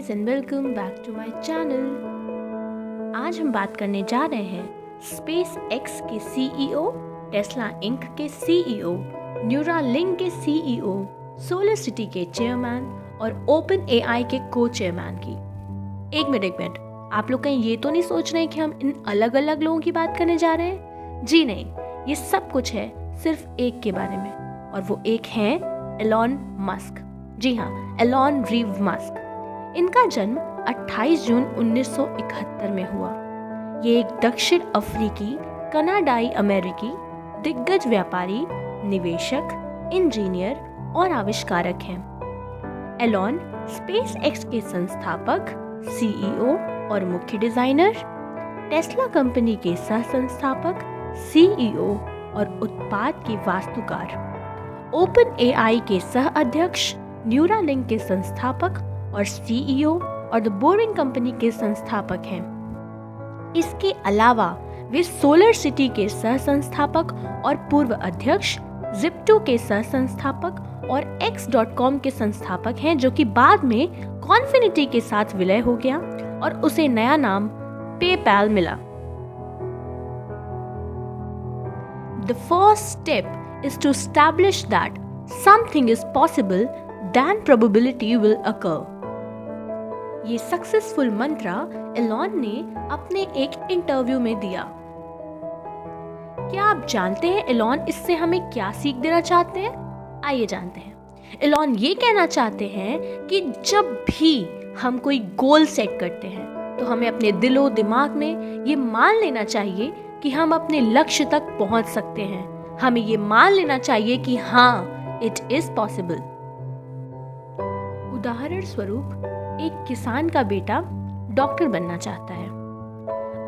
Guys and welcome back to my channel. आज हम बात करने जा रहे हैं स्पेस एक्स के सीईओ, टेस्ला इंक के सीईओ, न्यूरालिंक के सीईओ, सोलर सिटी के चेयरमैन और ओपन एआई के को चेयरमैन की। एक मिनट, आप लोग कहीं ये तो नहीं सोच रहे कि हम इन अलग अलग लोगों की बात करने जा रहे हैं? जी नहीं, ये सब कुछ है सिर्फ एक के बारे में, और वो एक है एलॉन मस्क। जी हाँ, एलॉन रीव मस्क। इनका जन्म 28 जून 1971 में हुआ। ये एक दक्षिण अफ्रीकी कनाडाई अमेरिकी दिग्गज व्यापारी, निवेशक, इंजीनियर और आविष्कारक हैं। एलॉन स्पेस एक्स के संस्थापक, सीईओ और मुख्य डिजाइनर, टेस्ला कंपनी के सह संस्थापक, सीईओ और उत्पाद के वास्तुकार, ओपन एआई के सह अध्यक्ष, न्यूरालिंक के संस्थापक और सीईओ और द बोरिंग कंपनी के संस्थापक हैं। इसके अलावा वे सोलर सिटी के सह संस्थापक और पूर्व अध्यक्ष, जिप्टो के सह संस्थापक और x.com के संस्थापक हैं, जो कि बाद में कॉन्फिनिटी के साथ विलय हो गया और उसे नया नाम पेपैल मिला। The first step is to establish that something is possible, then probability will occur. ये सक्सेसफुल मंत्रा एलॉन ने अपने एक इंटरव्यू में दिया। क्या आप जानते हैं एलॉन इससे हमें क्या सीख देना चाहते हैं? आइए जानते हैं। एलॉन ये कहना चाहते हैं कि जब भी हम कोई गोल सेट करते हैं तो हमें अपने दिलो दिमाग में ये मान लेना चाहिए कि हम अपने लक्ष्य तक पहुंच सकते हैं। हमें ये मान लेना चाहिए कि हाँ, इट इज पॉसिबल। उदाहरण स्वरूप, एक किसान का बेटा डॉक्टर बनना चाहता है।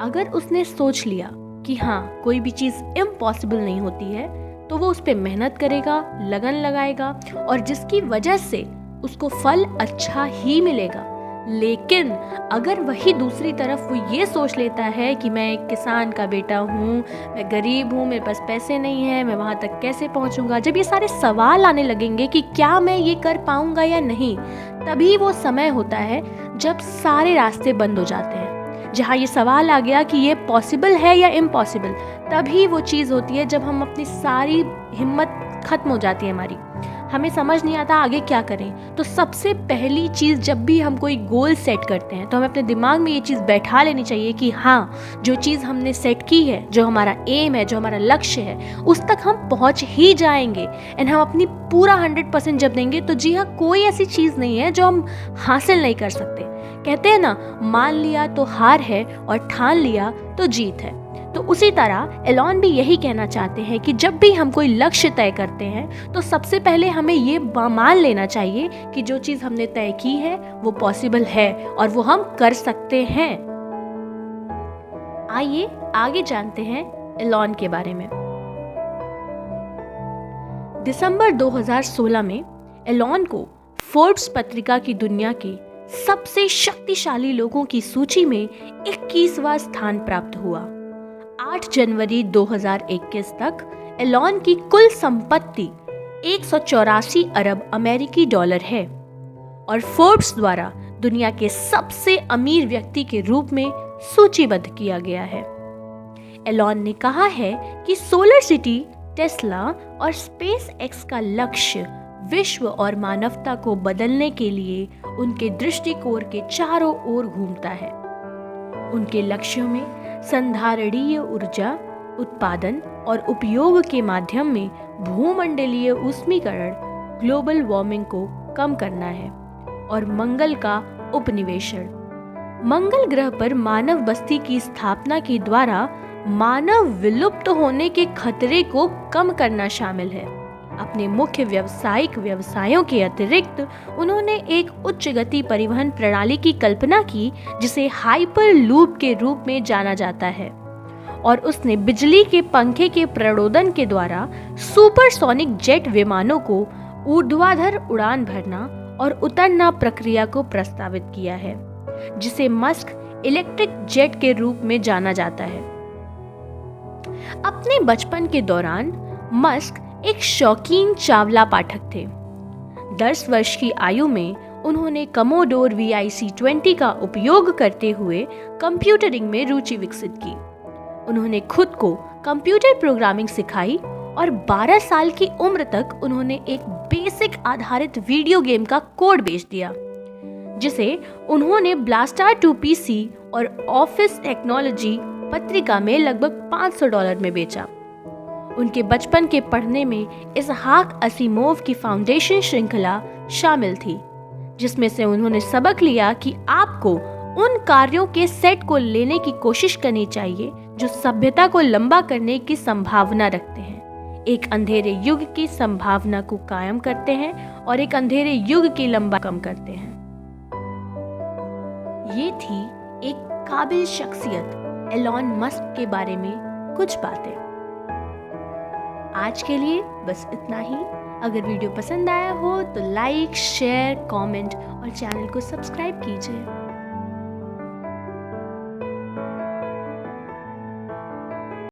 अगर उसने सोच लिया कि हाँ, कोई भी चीज इम्पॉसिबल नहीं होती है, तो वो उस पर मेहनत करेगा, लगन लगाएगा और जिसकी वजह से उसको फल अच्छा ही मिलेगा। लेकिन अगर वही दूसरी तरफ वो ये सोच लेता है कि मैं एक किसान का बेटा हूँ, मैं गरीब हूँ, मेरे पास पैसे नहीं है, मैं वहाँ तक कैसे पहुँचूंगा, जब ये सारे सवाल आने लगेंगे कि क्या मैं ये कर पाऊंगा या नहीं, तभी वो समय होता है जब सारे रास्ते बंद हो जाते हैं। जहाँ ये सवाल आ गया कि ये पॉसिबल है या इम्पॉसिबल, तभी वो चीज़ होती है जब हम अपनी सारी हिम्मत खत्म हो जाती है हमारी, हमें समझ नहीं आता आगे क्या करें। तो सबसे पहली चीज़, जब भी हम कोई गोल सेट करते हैं तो हमें अपने दिमाग में ये चीज़ बैठा लेनी चाहिए कि हाँ, जो चीज़ हमने सेट की है, जो हमारा एम है, जो हमारा लक्ष्य है, उस तक हम पहुँच ही जाएंगे। एंड हम अपनी पूरा 100% जब देंगे तो जी हाँ, कोई ऐसी चीज़ नहीं है जो हम हासिल नहीं कर सकते। कहते हैं ना, मान लिया तो हार है और ठान लिया तो जीत है। तो उसी तरह एलॉन भी यही कहना चाहते हैं कि जब भी हम कोई लक्ष्य तय करते हैं तो सबसे पहले हमें ये मान लेना चाहिए कि जो चीज़ हमने तय की है वो पॉसिबल है और वो हम कर सकते हैं। आइए आगे जानते हैं एलॉन के बारे में। दिसंबर 2016 में एलॉन को फोर्ब्स पत्रिका की दुनिया के सबसे शक्तिशाली लोगों की सूची में 21वां स्थान प्राप्त हुआ। 8 जनवरी 2021 तक एलॉन की कुल संपत्ति 184 अरब अमेरिकी डॉलर है और फोर्ब्स द्वारा दुनिया के सबसे अमीर व्यक्ति के रूप में सूचीबद्ध किया गया है। एलॉन ने कहा है कि सोलर सिटी, टेस्ला और स्पेस एक्स का लक्ष्य विश्व और मानवता को बदलने के लिए उनके दृष्टिकोण के चारों ओर घूमता है। उनके लक्ष्यों में संधारणीय ऊर्जा उत्पादन और उपयोग के माध्यम में भूमंडलीय ऊष्मीकरण, ग्लोबल वार्मिंग को कम करना है और मंगल का उपनिवेशन। मंगल ग्रह पर मानव बस्ती की स्थापना के द्वारा मानव विलुप्त होने के खतरे को कम करना शामिल है। अपने मुख्य व्यावसायिक व्यवसायों के अतिरिक्त उन्होंने एक उच्च गति परिवहन प्रणाली की कल्पना की जिसे हाइपर लूप के रूप में जाना जाता है, और उसने बिजली के पंखे के प्रणोदन के द्वारा सुपरसोनिक जेट विमानों को ऊर्ध्वाधर उड़ान भरना और उतरना प्रक्रिया को प्रस्तावित किया है, जिसे मस्क इलेक्ट्रिक जेट के रूप में जाना जाता है। अपने बचपन के दौरान मस्क एक शौकीन चावला पाठक थे। 10 वर्ष की आयु में उन्होंने कमोडोर VIC-20 का उपयोग करते हुए कंप्यूटरिंग में रुचि विकसित की। उन्होंने खुद को कंप्यूटर प्रोग्रामिंग सिखाई और 12 साल की उम्र तक उन्होंने एक बेसिक आधारित वीडियो गेम का कोड बेच दिया, जिसे उन्होंने ब्लास्टार 2 PC और ऑफिस टेक्नोलॉजी पत्रिका में लगभग $500 में बेचा। उनके बचपन के पढ़ने में इसहाक असीमोव की फाउंडेशन श्रृंखला शामिल थी, जिसमें से उन्होंने सबक लिया कि आपको उन कार्यों के सेट को लेने की कोशिश करनी चाहिए जो सभ्यता को लंबा करने की संभावना रखते हैं, एक अंधेरे युग की संभावना को कायम करते हैं और एक अंधेरे युग की लंबा कम करते हैं। ये थी एक काबिल शख्सियत एलॉन मस्क के बारे में कुछ बातें। आज के लिए बस इतना ही। अगर वीडियो पसंद आया हो तो लाइक, शेयर, कमेंट और चैनल को सब्सक्राइब कीजिए।